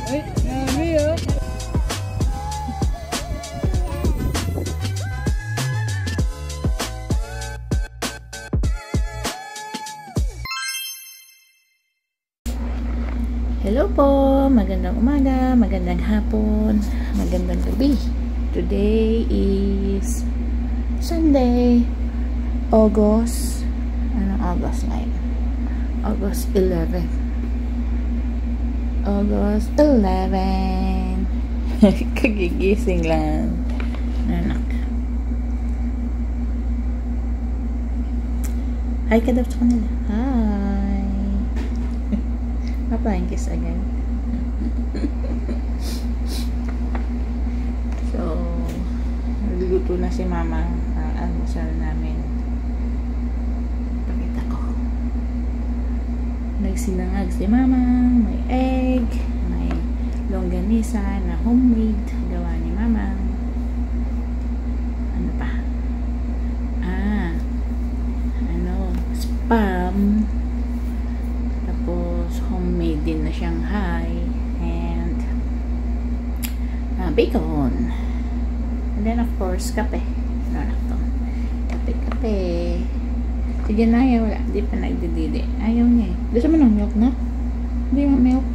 Ay, Mami, oh. Hello po, magandang umaga, magandang hapon, magandang gabi. Today is Sunday, August, anong August ngayon? August 11. August 11. Kagigising lang. Anak. Hi ka daw sa kanila. Hi. Applying kiss again. So, nagluluto na si Mama ang almusal namin. Pakita ko. Nagsinangag si Mama. May egg. May longganisa na homemade. Gawa ni Mama. Ano pa? Spam. Homemade din na Shanghai and bacon, and then of course kape. Kape. Sige na, wala, di pa nagdididi, ayaw niya eh. Gusto mo ng milk na? Do you want milk?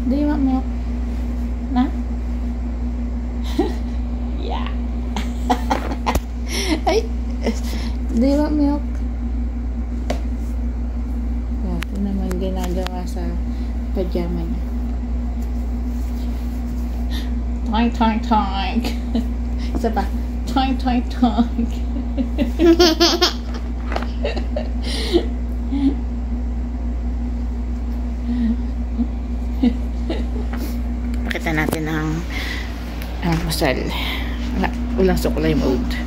Do you want milk? Na? Yeah. Ay, do you want milk? Naman ginagawa sa pajama niya. Toink, toink, toink. Isa pa. Toink, toink, toink. Pakita natin ang almusal. Walang suklay mode.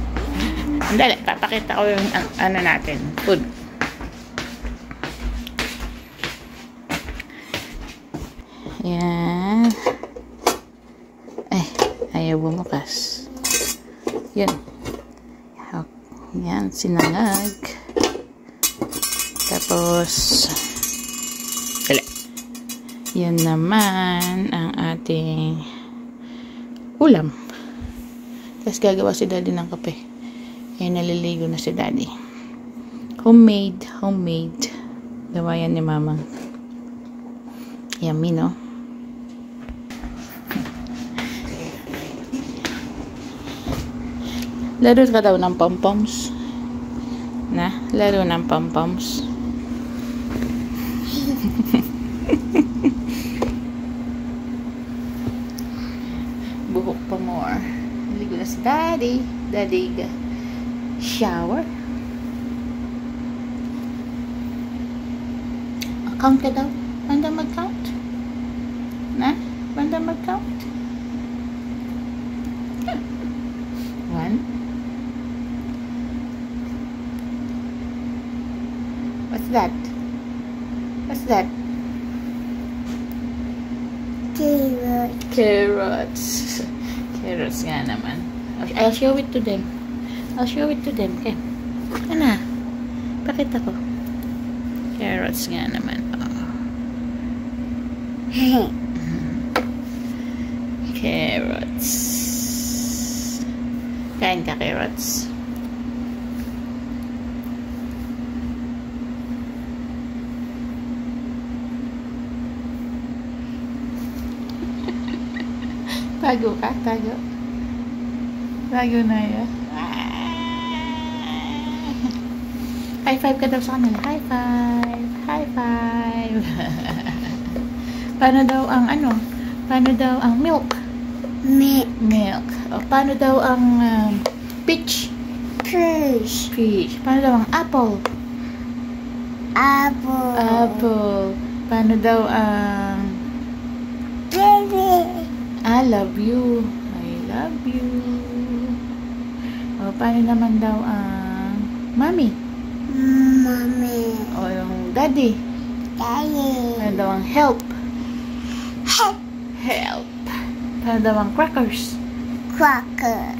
Andali, papakita ko yung ano natin. Food. Yan. Ay, ayaw bumukas. Yan. Yan, sinangag. Tapos, yan naman ang ating ulam. Tapos gagawa si Daddy ng kape. Ay, naliligo na si Daddy. Homemade. Gawa yan ni Mama. Yummy, no? Laro ka daw ng pom-poms. Na? Laro ng pom-poms. Buhok pa more. Naligo na si Daddy. Daddy, shower. Count ka daw. Banda mag-count? Na? Banda mag-count? 1. What's that? What's that? Carrots. Carrots nga naman. I'll show it to them. Okay. Ano? Pakita ko. Carrots nga naman. Carrots. Kain ka carrots. Tago ka? Tago na yan. High five ka daw sa kanila. High five. Paano daw ang milk? Milk. O, paano daw ang peach? Peach. Paano daw ang apple? Apple. Paano daw ang I love you. O, paano naman daw ang mommy? O, yung daddy? Paano daw ang help? Paano daw ang crackers? Cracker.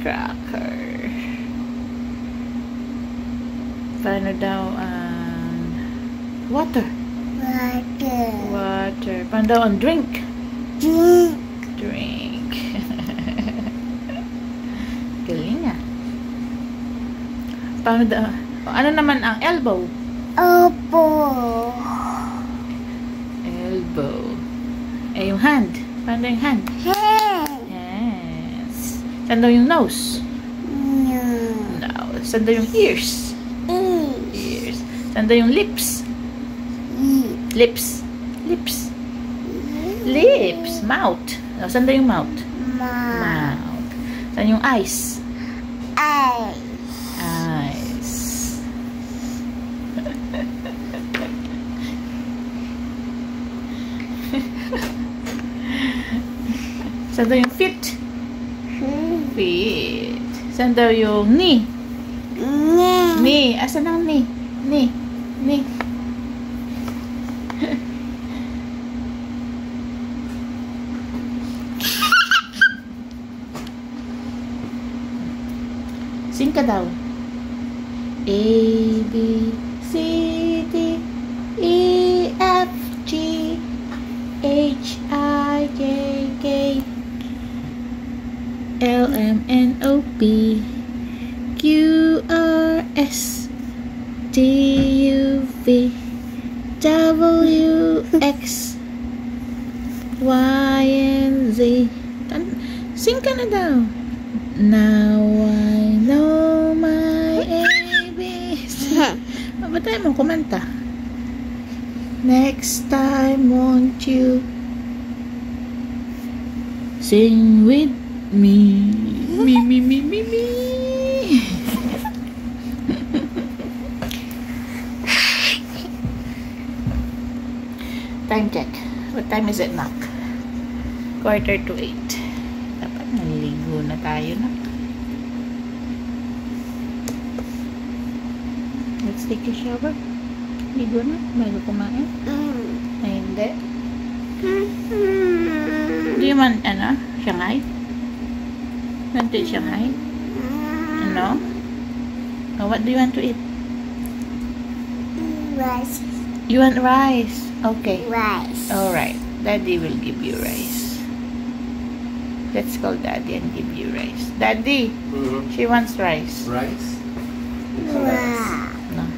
Paano daw ang water? Water. Paano daw on drink? Drink. Drink. Galing ah. Paano daw? Ano naman ang elbow? Elbow. Elbow. Eh, yung hand. Paano yung hand? Hand. Yes. Saan daw yung nose? Nose. Saan daw yung ears? Ears. Saan daw yung lips? Lips. Lips. Lips. Mouth. Saan daw yung mouth? Mouth. Saan yung eyes? Eyes. Eyes. Saan daw yung feet? Feet. Saan daw yung knee? Knee. Asan ang knee? Knee. Knee. Sing ka daw. A, B, C, D, E, F, G, H, I, J, K, L, M, N, O, P, Q, R, S, T, U, V, W, X, Y, and Z. Sing ka na daw. Now I know my ABCs. Ba't tayo mong kumanta? Next time, won't you sing with me? Me, me, me, me, me. Time check. What time is it, Nak? 7:45. Dapat naliligo na tayo, Nak. Let's take a shower. Ligo na bago kumain. Ay, hindi. Do you want, Shanghai? Want to eat Shanghai? No? Oh, what do you want to eat? Rice. You want rice? Okay. Rice. Alright. Daddy will give you rice. Let's call Daddy and give you rice. Daddy! She wants rice. Rice? Wow. No.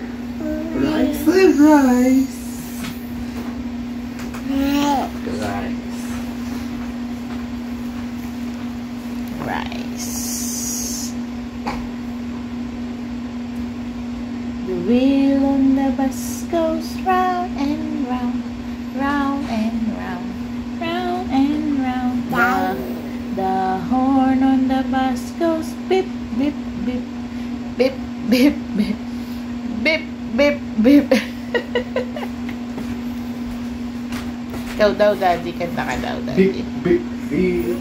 Rice and rice. Rice. Rice. Rice. The wheel on the bus goes round and round, round and round, round and round. The horn on the bus goes beep, beep, beep, beep, beep, beep, beep, beep, beep. Ikaw daw, Daddy. Kanta ka daw, Daddy. Beep, beep, beep.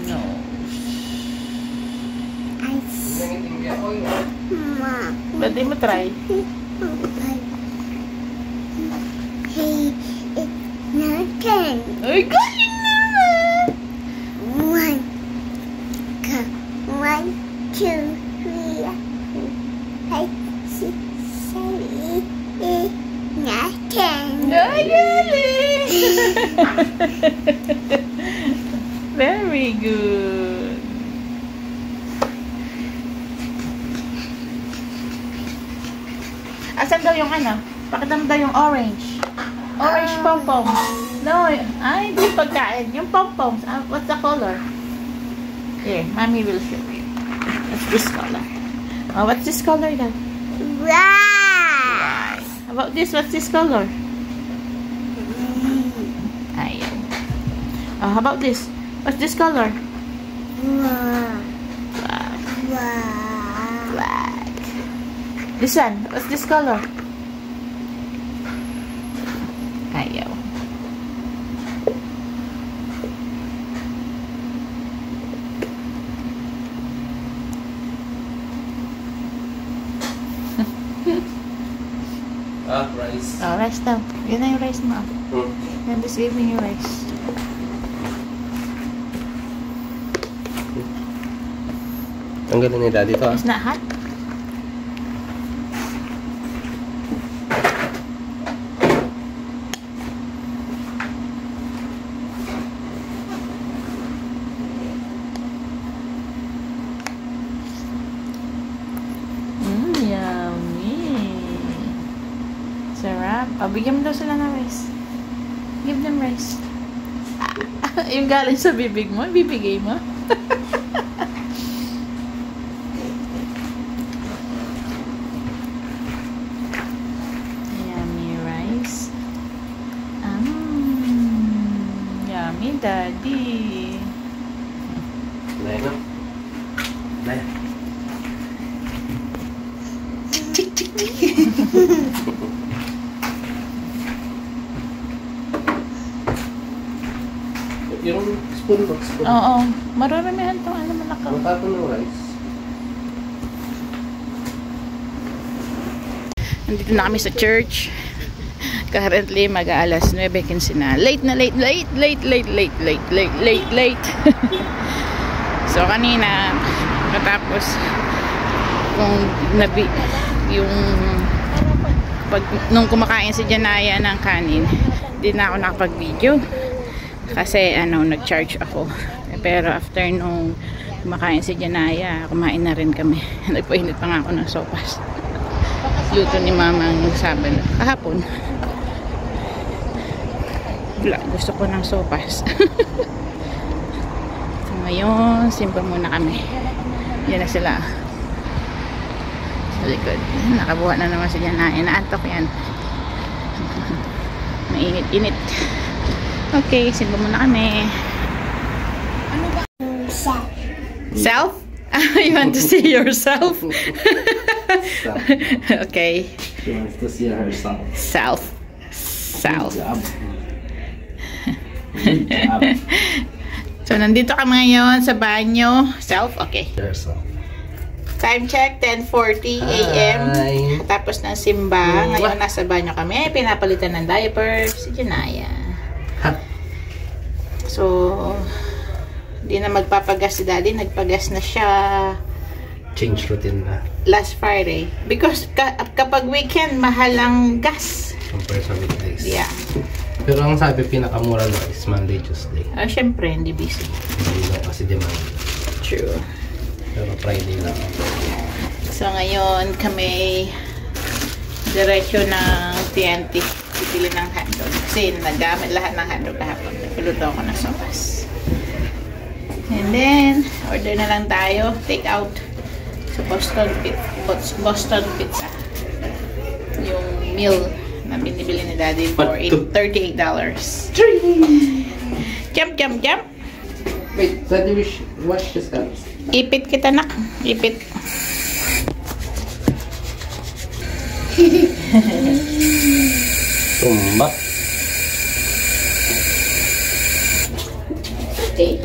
No. Pwede mo try. Hey, it's nothing. Ay, galing naman! One, one, two, three, 5, 6, 7, 8, 9, 10. Ay, galing! Very good. Asan daw yung Pakita mo daw yung orange. Orange pom-pom. No, ay, hindi pagkain. Yung pom-poms. What's the color? Here, Mommy will show you. What's this color? Oh, what's this color daw? Rice. How about this? What's this color? Ayaw. Oh, how about this? What's this color? Wow. Black. Wow. Black. This one. What's this color? Ayaw. Rice. Oh, rice daw. Yun na yung rice mo. Yan, just give me yung rice. Tanggalin ni Daddy to. It's not hot? Yummy. Sarap. Bigyan mo daw sila ng rice. Give them rice. Yung galing sa bibig mo, bibigay mo. Yummy rice. Yummy daddy. Nay na. Nay. Yung spoon box. Oo. Mararamihan itong ano malakaw. Matapon ng rice. Nandito na kami sa church. Currently, mag-aalas 9:15 na. Late. So, kanina, katapos, nung kumakain si Janaya ng kanin, hindi na ako nakapag-video. Kasi, nag-charge ako. Pero, after nung kumakain si Janaya, kumain na rin kami. Nagpainit pa nga ako ng sopas. Luto ni Mama ng Sabado. Kahapon. Gusto ko ng sopas. So, ngayon, simple muna kami. Yan na sila. Sa likod. Nakabuha na naman si Janaya. Naantok yan. Mainit-init. Okay, simple muna kami. Self? You want to see yourself? Okay. She wants to see herself. Self. Good job. Good job. So, nandito kami ngayon sa banyo. Self? Okay. Yourself. Time check, 10:40 a.m. Hi. Tapos ng simba. Ngayon, nasa banyo kami. Pinapalitan ng diaper si Janaya. So, hindi na magpapagas si Daddy. Nagpagas na siya Change routine na. last Friday. Because kapag weekend, mahal ang gas. Compare sa weekdays. Yeah. Pero ang sabi, pinakamura na is Monday, Tuesday. Syempre, hindi busy. Hindi na kasi demand. True. Pero Friday lang. So, ngayon kami diretso ng TNT. Pipili ng hotdog. Kasi nagamit lahat ng hotdog kahapon. Nagpiluto ako ng sopas. And then, order na lang tayo. Take out sa Boston Pizza. Yung meal na binibili ni Daddy for $38. Jump! Wait, Daddy, wash this up. Ipit kita, nak. Ipit. Tumba. Okay.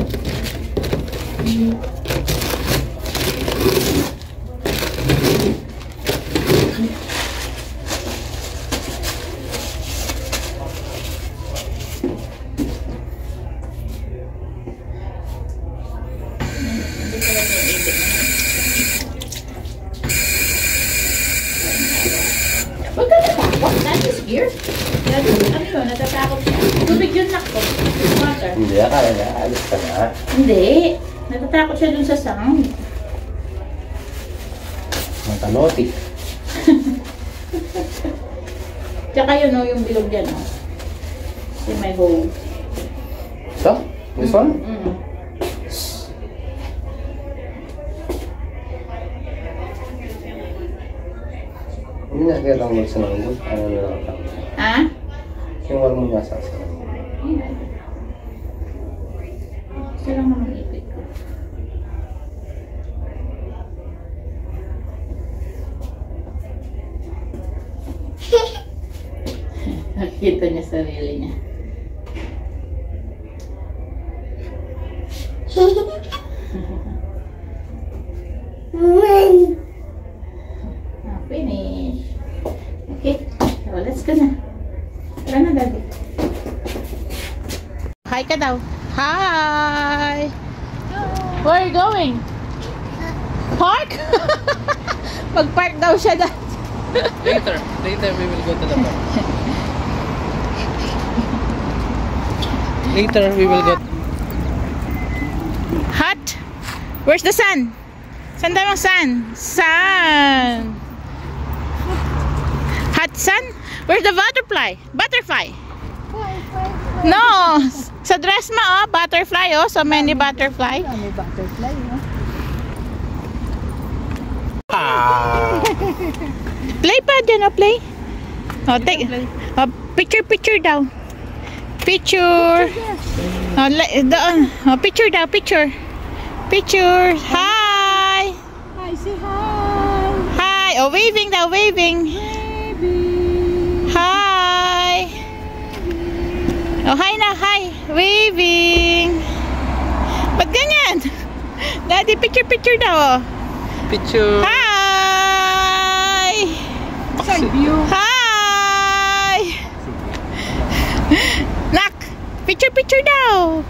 Huwag ka natakot. That is weird. Ano yun? Natatakot siya. Tubig yun, nak ko. Water. Hindi, akala na. Alis ka na. Hindi. Natatakot siya dun sa sound. Matanotik. Tsaka yun, no, yung bilog dyan, no. See my hole. So, this one? Mm. Hindi na kaya lang magsanangod. Ano na lang ito? Ha? Yung wala mo nasa sa. Gusto lang naman ipit ko. Nakita niya sarili niya. Finish. Okay. So, let's go na. Tara na, Daddy. Hi ka daw. Hi! Where are you going? Park? Mag-park daw siya dad. Later we will go to the park. Later we will go. Hot? Where's the sun? Saan daw ang sun? Sun! Hot sun? Where's the butterfly? Butterfly? No! Sa dress mo, oh, butterfly, oh. So many butterfly. May butterfly, no? Play pa dyan, oh, play. Oh, take. Oh, picture daw. Picture. Oh, oh, picture daw, picture. Picture. Hi! Hi, say hi! Hi! Oh, waving daw, waving. Hi! Oh, hi na, hi! Waving! Ba't ganyan? Daddy, picture daw, oh. Picture. Hi! Side view. Hi! Nak! Picture daw!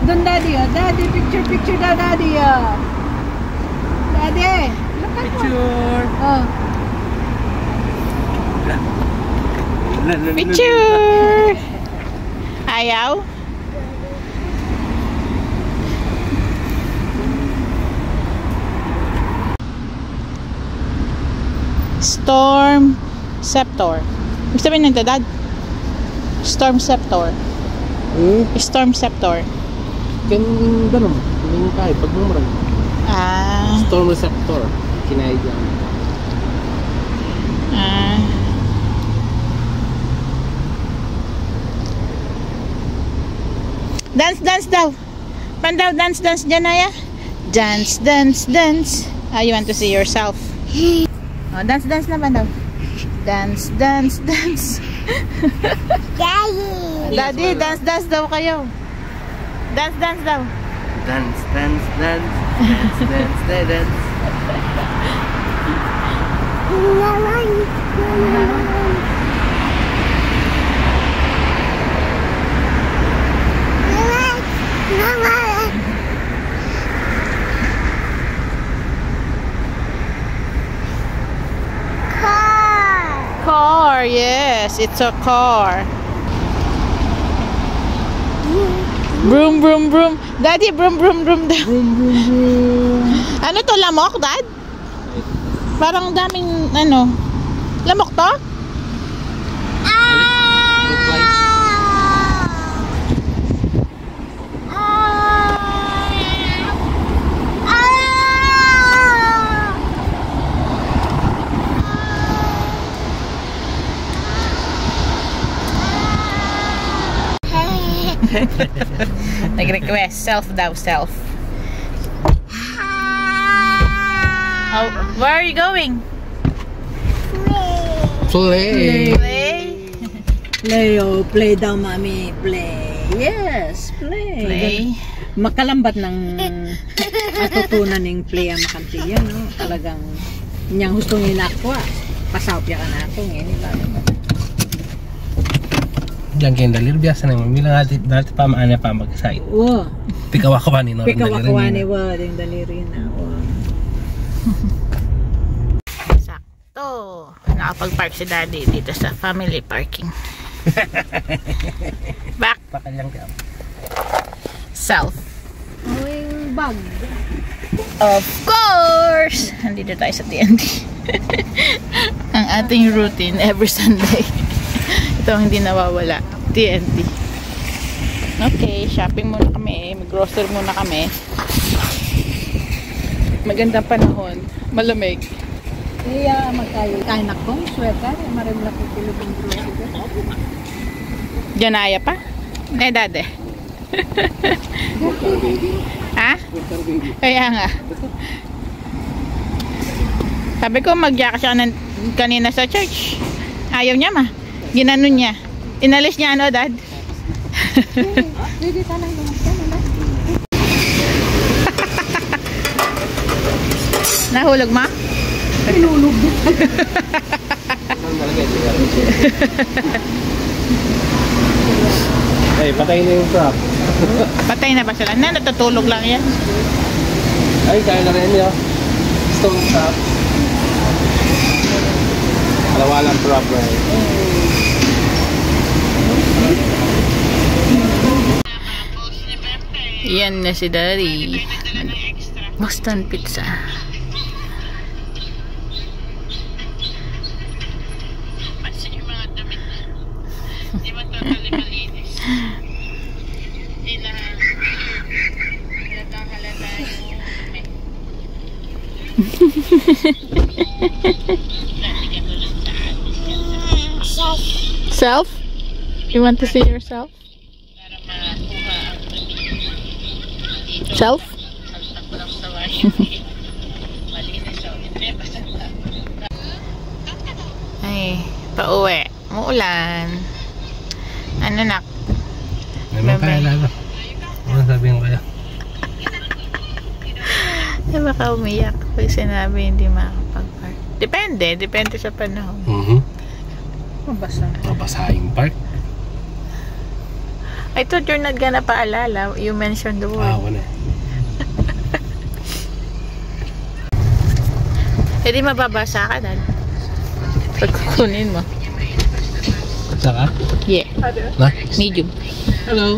Doon, Daddy, oh. Daddy, picture daw, Daddy, oh. Daddy! Look at Picture. Oh. Picture! Ayaw? Storm Scepter. Ibig sabihin nito, Dad? Storm Scepter. Storm Scepter. Kan ganun. Yung kahit pag mumurang. Ah. Storm receptor. Kinaid yan. Ah. Dance daw. Pan daw, dance Janaya. Dance. Ah, you want to see yourself. Oh, dance naman daw. Dance. Daddy! Daddy, dance daw kayo. Dance daw. Dance. Car, yes, it's a car. Broom. Daddy, broom daw. Ano to, lamok, Dad? Parang daming, ano, lamok to? Nag-request, self. Oh, where are you going? Play. Play daw, Mami. Play. Yes, play. Makalambat ng matutunan ng play ang makantiya, no? Talagang niyang gusto niya ako. Pasawpya ka na ako. Ngayon, Diyan kayo dalir. Biasa na yung bilang dati pa maana pa mag-site. Oo. Pikawa-kawa ni Pikawa-kawa ni wa. Yung daliri na. Sakto. Nakapag-park si Daddy dito sa family parking. Back. Pakalyang ka. South. Yung bag. Of course! Nandito tayo sa TNT. Ang ating routine every Sunday. Ito ang hindi nawawala. TNT. Okay, shopping muna kami. Mag-grocery muna kami. Magandang panahon. Malamig. Iya, magkain akong sweater. Marimla ko kilo ng grocery. Janaya pa? Dade. Ha? Kaya nga. Sabi ko magya siya kanina sa church. Ayaw niya ma. Ginanon niya. Inalis niya ano, Dad? Pwede talang lumakyan, wala. Nahulog ma? Pinulog. Ay, patay na yung truck. Patay na ba sila? Natutulog lang yan. Ay, kaya na rin yun. Stone top. Alawalang proper. Yan na si Daddy. Boston Pizza. Self? You want to see yourself? Self? Ay, pauwi. Muulan. Ano nak? Ano kaya lalo? Ano sabihin ko kaya? Ay, baka umiyak pag sinabi hindi makakapag-park. Depende sa panahon. Mabasa. Mabasahing park. I thought you're not gonna paalala. You mentioned the word. Wala. Eh di mababasa ka, Dad. Pag kukunin mo. Saka? Yeah. Na? Medium. Hello.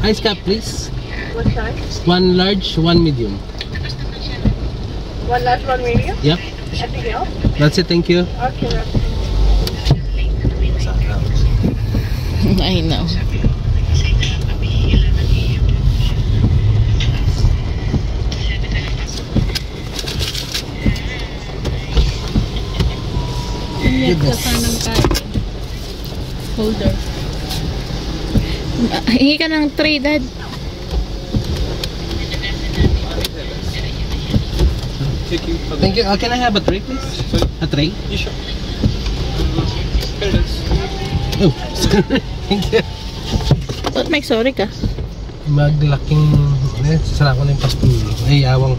Ice cup please. What size? 1 large, 1 medium. 1 large, 1 medium? Yep. Anything else? That's it, thank you. Okay, that's I know. Holder. Hingi ka ng tray, Dad. Thank you. Can I have a tray please? A tray? You sure? Oh, sorry. Thank you. Ba't may sorry ka? Maglaking, sasara ko na yung pastulo. Ay, awang.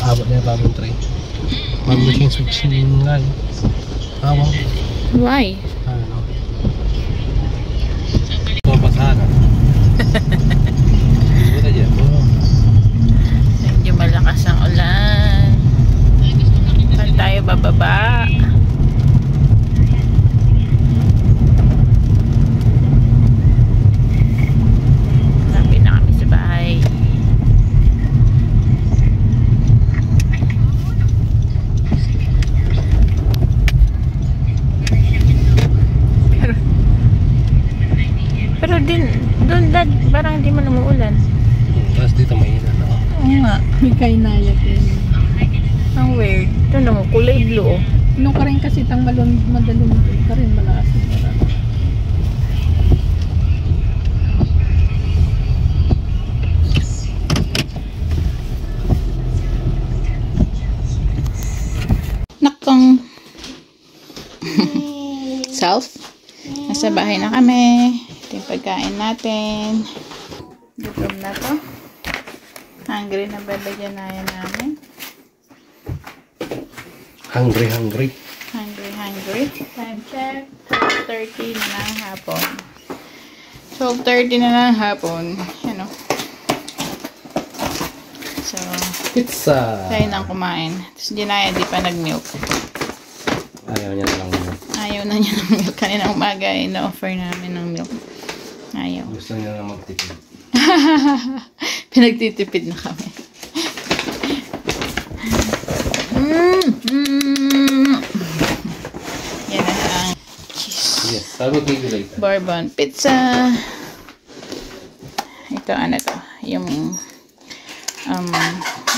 Abot na yung bagong tray. Mag-machine switch nga eh. Awang. Why? Ano? Ito pa sana. Buta dyan. Medyo malakas ang ulan. Saan tayo bababa? Lapit na kami sa bahay. Pero din, doon Dad, parang hindi man umuulan. Tapos dito mahina na. Oo nga. May kainayat din. Ang weird. Ito naman, kulay blue. Oh. Nung ka rin kasi tang madalong ka rin malakas. Nakong Self. Nasa bahay na kami. Ito yung pagkain natin. Gutom na to. Hungry na ba bagyan na yan namin? Hungry, hungry. Hungry. Time check. 12:30 na ng hapon. 12:30 na ng hapon. Ano? So, Pizza. tayo nang kumain. Tapos hindi pa nag-milk. Ayaw niya na lang muna. Ayaw na niya ng milk. Kanina umaga na-offer namin ng milk. Ayaw. Gusto niya na magtipid. Pinagtitipid na kami. Yan na ang cheese. Yes, I will give you later. Bourbon pizza. Ito, ano to? Yung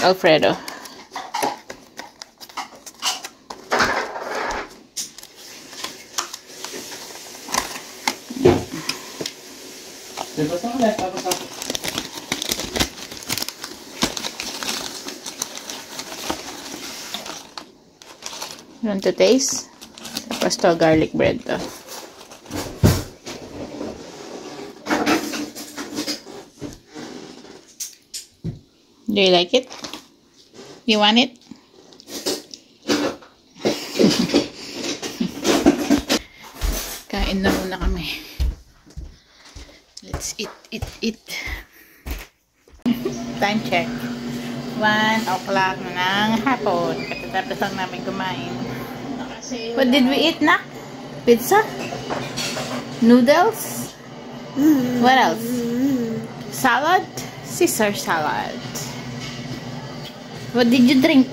Alfredo. You want to taste? Tapos to, garlic bread to. Do you like it? You want it? Kain na muna kami. Let's eat. Time check. 1 o'clock na ng hapon. Katatapos lang namin kumain. What did we eat, Nak? Pizza? Noodles? What else? Salad? Caesar salad. What did you drink?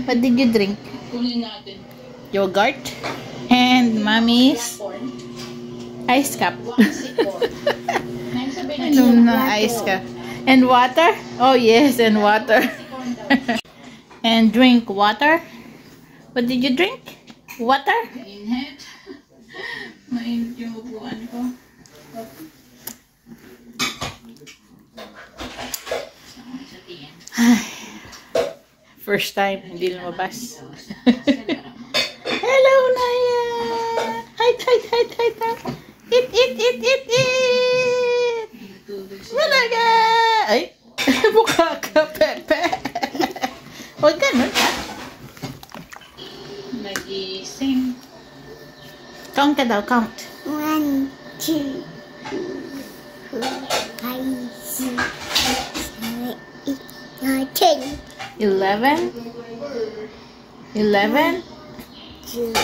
What did you drink? Yogurt? And Mommy's ice cup. Ice cup. And water? Oh yes, and water. And drink water. What did you drink? Water? Mainit. Mainit yung upuan ko. First time, hindi lumabas. Hello, Naya! Hide, hide, hide, hide, hide. Eat, eat, eat, eat, eat! Malaga! Ay! Mukha ka, Pepe! Huwag ganun, ha? Nagising. Count ka daw, count. 1, 2, 3, 4, 5, 6, 7, 8, 9, 10. 11? 11? 2,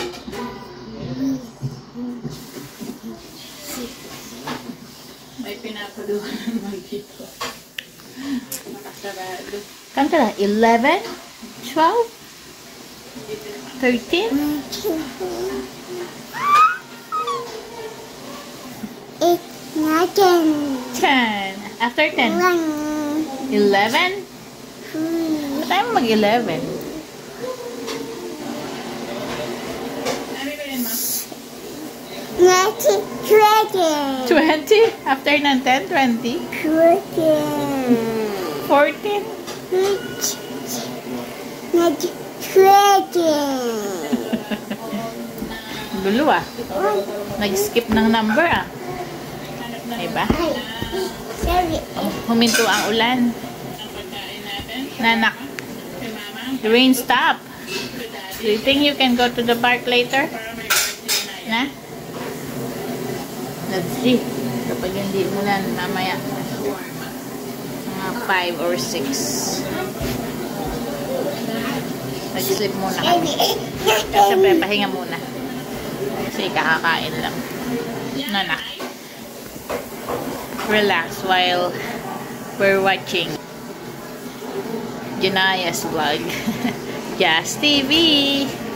May pinapaluhan naman dito. Nakasarado. Count ka na. 11? 12? 13? 8, 9, 10. After 10? 1, 11? 2, Ba't tayo mag-11? 20. 20? After ng 10? 20? 14? Gulo ah. Nag-skip ng number ah. Diba? Huminto ang ulan. Nanak. The rain stop. Do you think you can go to the park later? Na? Let's see. Kapag hindi umulan, mamaya. Mga 5 or 6. Nag-sleep muna kami. Kasi siyempre, pahinga muna. Kasi kakakain lang. Nanak. Relax while we're watching Janaya's vlog. Jazz TV.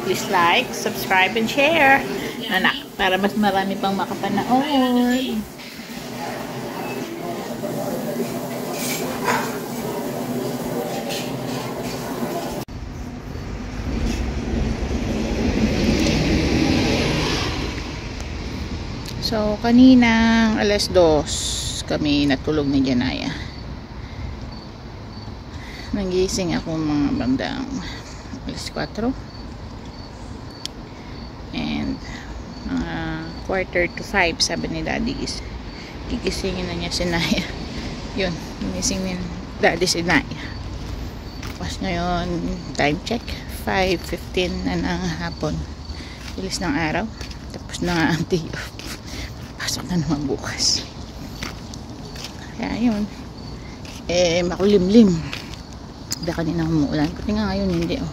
Please like, subscribe, and share. Nanak, para mas marami pang makapanood. So, kaninang alas 2 kami natulog ni Janaya. Nagising ako mga bandang alas 4. And quarter to 5 sabi ni Daddy is gigisingin na niya si Naya. Yun, gigising ni Daddy si Naya. Tapos ngayon, time check 5:15 na ng hapon. Bilis ng araw. Tapos na nga ang day off. Pasok na naman bukas. Kaya yun, makulimlim. Hindi kanina umuulan. Pati nga ngayon hindi oh.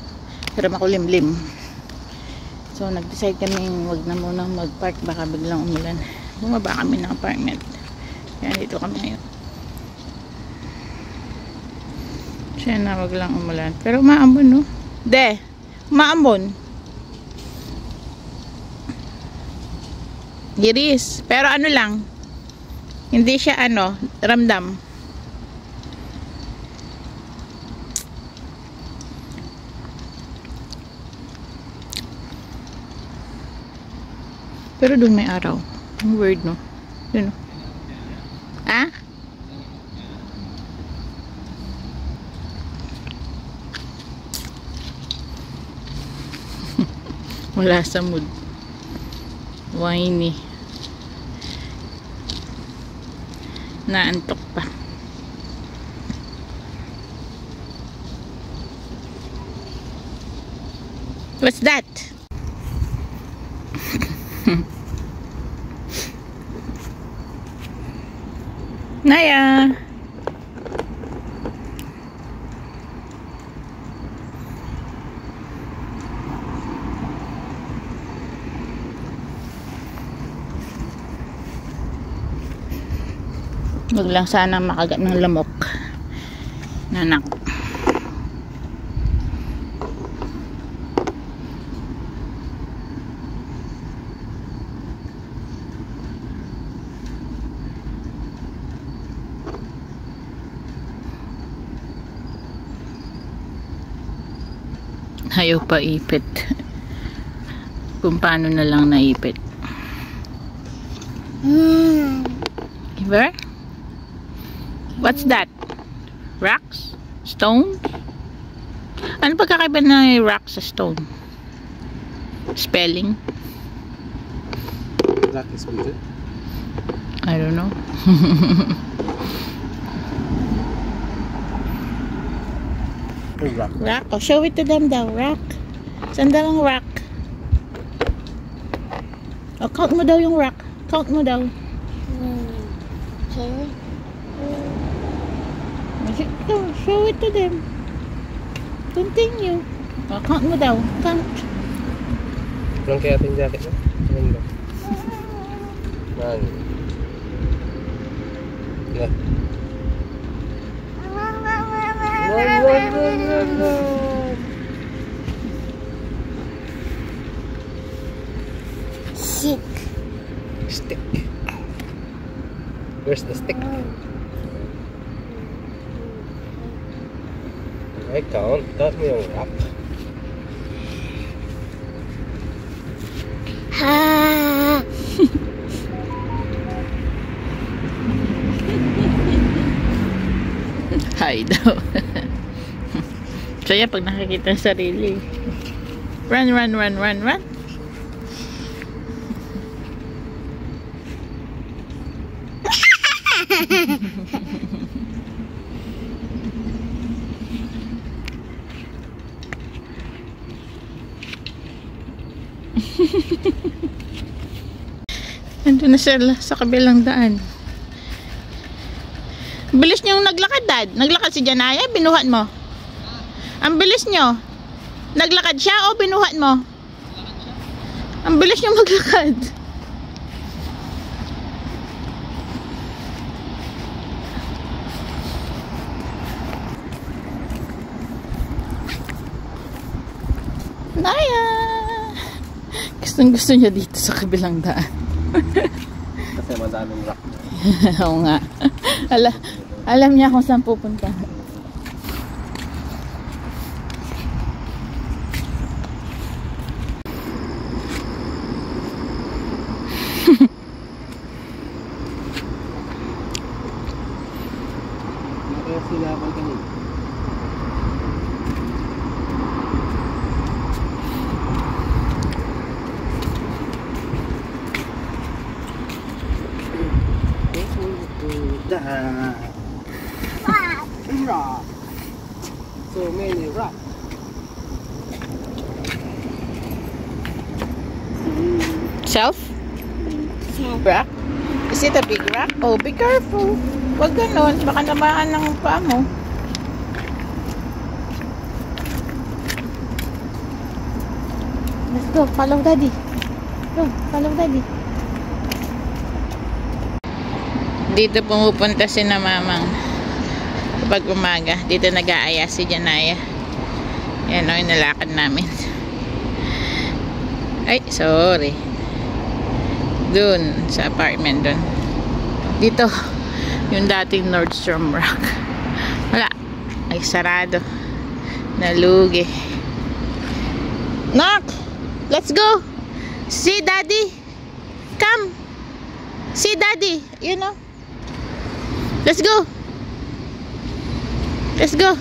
Pero makulimlim. So nag-decide kami wag na muna mag-park, baka biglang umulan. Bumaba kami ng apartment. Kaya dito kami ngayon. Siya na wag lang umulan. Pero maambon no. De, maambon. Giris. Pero ano lang, hindi siya ano, ramdam. Pero doon may araw. Ang weird no. Yun no. Ah? Wala sa mood. Whiny. Naantok pa. What's that? Naya. Huwag lang sana makagat ng lamok. Nanak. Ayaw pa ipit. Kung paano na lang naipit. Ever? What's that? Rocks? Stone? Ano pagkakaiba na rock sa stone? Spelling? Rock is sweeter. I don't know. Rock. Rock? Oh, show it to them daw. Rock. Saan daw ang rock? Oh, count mo daw yung rock. Count mo daw. Show it to them. Continue. Oh, count mo daw. Count. Walang kaya ating jacket mo? Ano ba? Nani? Yeah. Stick. Stick. Where's the stick? I count. Count mo yung rock. Ha. Hi daw. Saya pag nakikita ng sarili. Run, run, run, run, run. Nandun na sila sa kabilang daan. Bilis niyong naglakad, Dad. Naglakad si Janaya, binuhat mo. Ang bilis niyo. Naglakad siya o binuhat mo? Ang bilis niyong maglakad. Naya! Gustong-gusto niya dito sa kabilang daan. Kasi madaming rock. Oo nga. Alam niya kung saan pupunta. Kaya sila ako ganun. Rock. So many rock. Self? Rock? Is it a big rock? Oh, be careful. Huwag ganon. Baka namaan ng paa mo. Let's go. Follow Daddy. Go. Follow Daddy. Dito pumupunta si na mamang kapag umaga. Dito nag-aaya si Janaya. Yan o, yung nalakad namin. Ay, sorry. Dun, sa apartment dun. Dito, yung dating Nordstrom Rack. Wala. Ay, sarado. Nalugi. Knock! Let's go! See Daddy! Come! See Daddy! You know? Let's go! Let's go!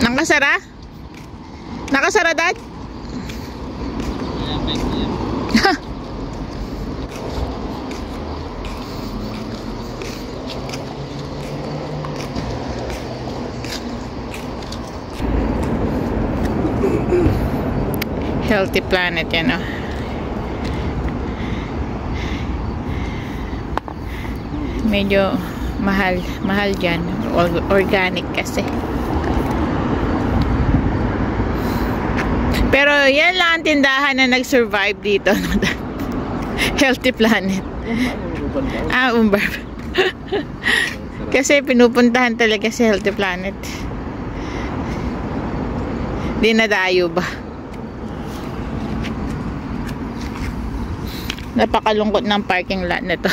Nakasara? Nakasara, Dad? Healthy Planet yan, oh. medyo mahal dyan. Organic kasi. Pero yan lang ang tindahan na nag-survive dito. Healthy Planet. Umbar. Kasi pinupuntahan talaga si Healthy Planet. Dinadayo ba? Napakalungkot ng parking lot nito.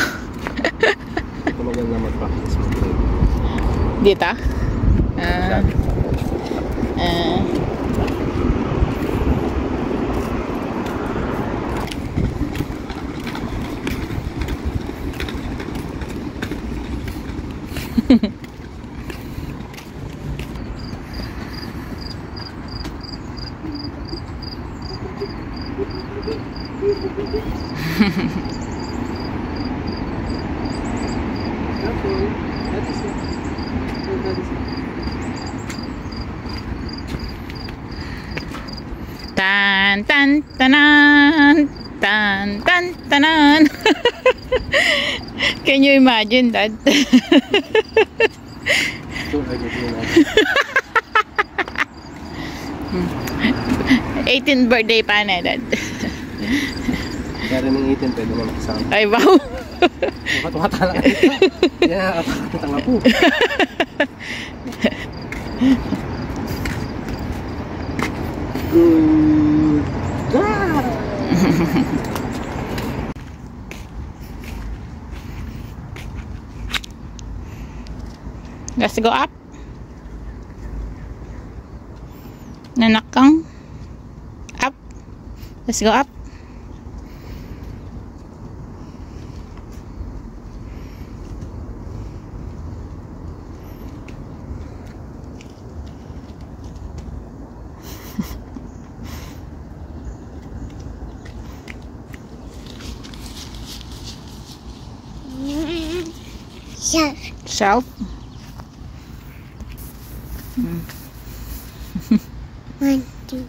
Ito maganda mag-practice mag-drive. Dito? Tan tan tanan, tan tan tanan. Can you imagine that? 18th birthday pa na dad. Kaya rin ng 18 pwede mo makisama. Ay wow. Nakatuwata lang ito. Yan, nakatuwata nga po. Good God! Let's go up. Nanakang. Up. Let's go up. Shelf. 1, 2.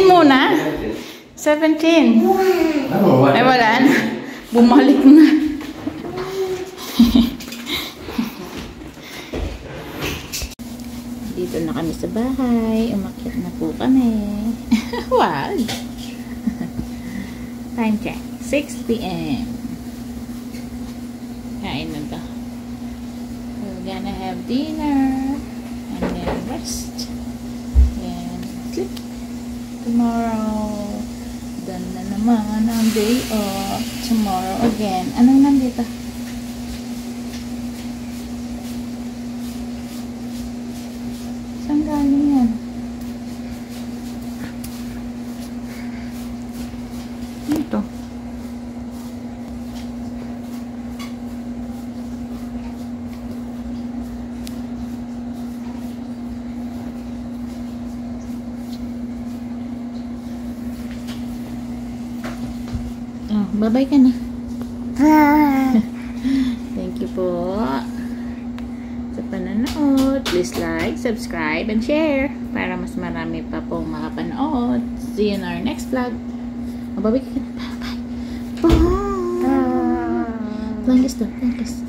Muna. 17. Ay wala na. Bumalik na. Dito na kami sa bahay. Umakyat na po kami. Wag. Time check. 6 p.m. Kain na to. We're gonna have dinner. And then rest. And sleep. Tomorrow, done na naman ang day off. Tomorrow again. Anong nandito? Saan galing yan? Dito. Bye-bye ka na. Thank you po sa pananood. Please like, subscribe, and share para mas marami pa pong makapanood. See you in our next vlog. Bye-bye ka na. Bye-bye. Bye. Langis daw. Langis.